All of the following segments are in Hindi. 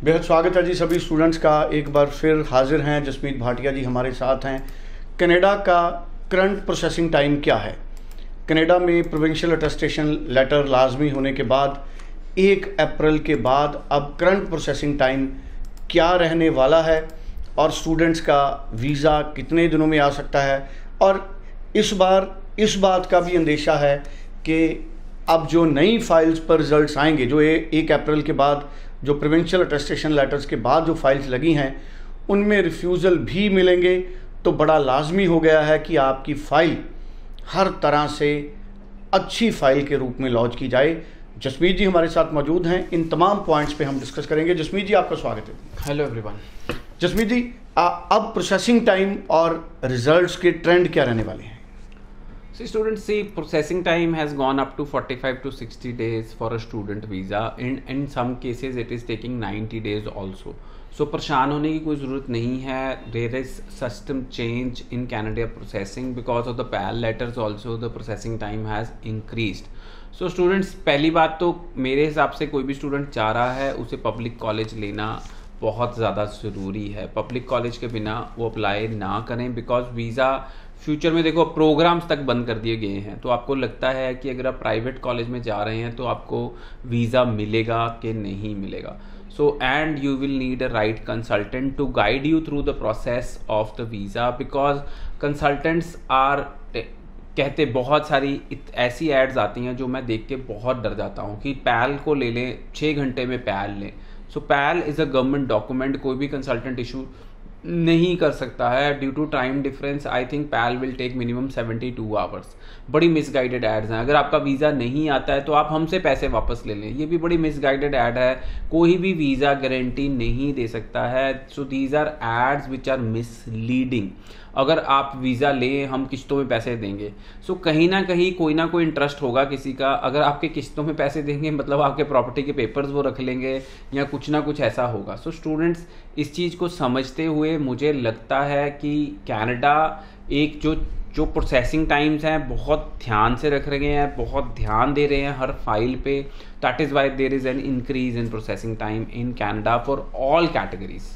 बेहद स्वागत है जी सभी स्टूडेंट्स का। एक बार फिर हाजिर हैं जसमीत भाटिया जी हमारे साथ हैं। कनाडा का करंट प्रोसेसिंग टाइम क्या है? कनाडा में प्रोविंशियल अटेस्टेशन लेटर लाजमी होने के बाद 1 अप्रैल के बाद अब करंट प्रोसेसिंग टाइम क्या रहने वाला है और स्टूडेंट्स का वीज़ा कितने दिनों में आ सकता है। और इस बार इस बात का भी अंदेशा है कि अब जो नई फाइल्स पर रिजल्ट्स आएंगे, जो 1 अप्रैल के बाद जो प्रोविंशियल अटेस्टेशन लेटर्स के बाद जो फाइल्स लगी हैं उनमें रिफ्यूज़ल भी मिलेंगे। तो बड़ा लाजमी हो गया है कि आपकी फ़ाइल हर तरह से अच्छी फ़ाइल के रूप में लॉन्च की जाए। जसमीत जी हमारे साथ मौजूद हैं, इन तमाम पॉइंट्स पे हम डिस्कस करेंगे। जसमीत जी आपका स्वागत है। Hello everyone. जसमीत जी अब प्रोसेसिंग टाइम और रिजल्ट्स के ट्रेंड क्या रहने वाले हैं? Students, see, processing time has gone up to 45 to 60 days for a student visa. In some cases it is taking 90 days also. So परेशान होने की कोई ज़रूरत नहीं है. There is system change in Canada processing because of the PAL letters also the processing time has increased. So students, पहली बात तो मेरे हिसाब से कोई भी स्टूडेंट चाह रहा है उसे पब्लिक कॉलेज लेना बहुत ज़्यादा ज़रूरी है। पब्लिक कॉलेज के बिना वो अप्लाई ना करें बिकॉज वीज़ा फ्यूचर में देखो प्रोग्राम्स तक बंद कर दिए गए हैं। तो आपको लगता है कि अगर आप प्राइवेट कॉलेज में जा रहे हैं तो आपको वीज़ा मिलेगा कि नहीं मिलेगा। So and you will need a right consultant to guide you through the process of the visa because consultants are कहते बहुत सारी ऐसी एड्स आती हैं जो मैं देख के बहुत डर जाता हूँ कि पैल को ले लें, 6 घंटे में पैल लें। So PAL is a government document, कोई भी कंसल्टेंट इशू नहीं कर सकता है due to time difference. I think PAL will take minimum 72 hours. बड़ी मिसगाइडेड एड्स हैं। अगर आपका वीज़ा नहीं आता है तो आप हमसे पैसे वापस ले लें, ये भी बड़ी मिसगाइडेड एड है। कोई भी वीज़ा गारंटी नहीं दे सकता है। So these are ads which are misleading. अगर आप वीज़ा लें हम किस्तों में पैसे देंगे, सो कहीं ना कहीं कोई ना कोई इंटरेस्ट होगा किसी का। अगर आपके किस्तों में पैसे देंगे मतलब आपके प्रॉपर्टी के पेपर्स वो रख लेंगे या कुछ ना कुछ ऐसा होगा। सो स्टूडेंट्स इस चीज़ को समझते हुए मुझे लगता है कि कनाडा एक जो प्रोसेसिंग टाइम्स हैं बहुत ध्यान से रख रहे हैं, बहुत ध्यान दे रहे हैं हर फाइल पे। That is why there is an increase in processing time in Canada for all categories.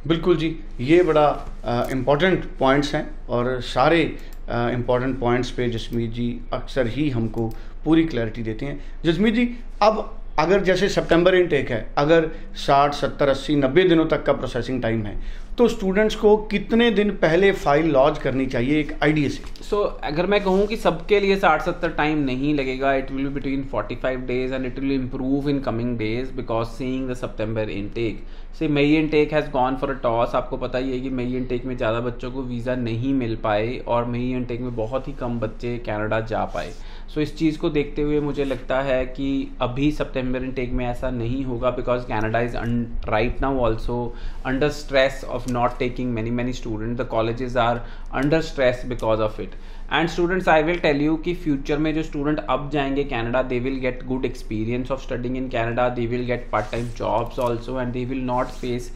बिल्कुल जी, ये बड़ा इम्पॉर्टेंट पॉइंट्स हैं और सारे इम्पॉर्टेंट पॉइंट्स पे जसमीत जी अक्सर ही हमको पूरी क्लैरिटी देते हैं। जसमीत जी, अब अगर जैसे सितंबर इनटेक है, अगर 60, 70, 80, 90 दिनों तक का प्रोसेसिंग टाइम है तो स्टूडेंट्स को कितने दिन पहले फाइल लॉन्च करनी चाहिए एक आइडिया से? सो अगर मैं कहूँ कि सबके लिए 60-70 टाइम नहीं लगेगा, it will be between 45 days and it will improve in coming days because seeing the सितंबर इनटेक से मई intake has gone for a toss. आपको पता ही है कि मई इनटेक में ज़्यादा बच्चों को वीज़ा नहीं मिल पाए और मई इनटेक में बहुत ही कम बच्चे कनाडा जा पाए। सो इस चीज़ को देखते हुए मुझे लगता है कि अभी सितंबर इनटेक में ऐसा नहीं होगा because Canada is right now also under stress of not taking many students. The colleges are under stress because of it. And students, I will tell you कि future में जो student अब जाएंगे Canada, they will get good experience of studying in Canada. They will get part-time jobs also and they will not face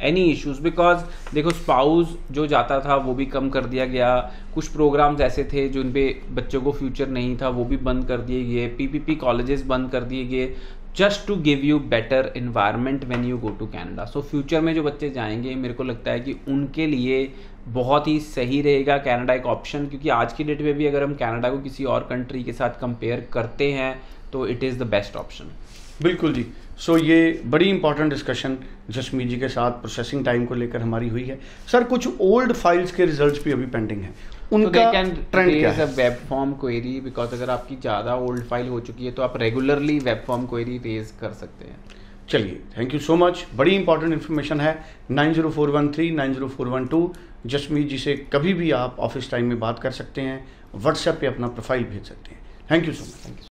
any issues because देखो spouse जो जाता था वो भी कम कर दिया गया। कुछ programs ऐसे थे जो उन पे बच्चों को future नहीं था वो भी बंद कर दिए गए। PPP colleges बंद कर दिए गए just to give you better environment when you go to Canada. So future में जो बच्चे जाएंगे मेरे को लगता है कि उनके लिए बहुत ही सही रहेगा कनाडा एक ऑप्शन, क्योंकि आज की डेट में भी अगर हम कनाडा को किसी और कंट्री के साथ कंपेयर करते हैं तो it is the best option. बिल्कुल जी। सो ये बड़ी इंपॉर्टेंट डिस्कशन जसमीत जी के साथ प्रोसेसिंग टाइम को लेकर हमारी हुई है। सर, कुछ ओल्ड फाइल्स के रिजल्ट्स भी अभी पेंडिंग हैं, उनका ट्रेंड क्या है? वेब फॉर्म क्वेरी बिकॉज अगर आपकी ज़्यादा ओल्ड फाइल हो चुकी है तो आप regularly web form query raise कर सकते हैं। चलिए, थैंक यू सो मच। बड़ी इंपॉर्टेंट इन्फॉर्मेशन है। 90413 90412 जसमीत जी से कभी भी आप ऑफिस टाइम में बात कर सकते हैं, व्हाट्सएप पे अपना प्रोफाइल भेज सकते हैं। Thank you so much.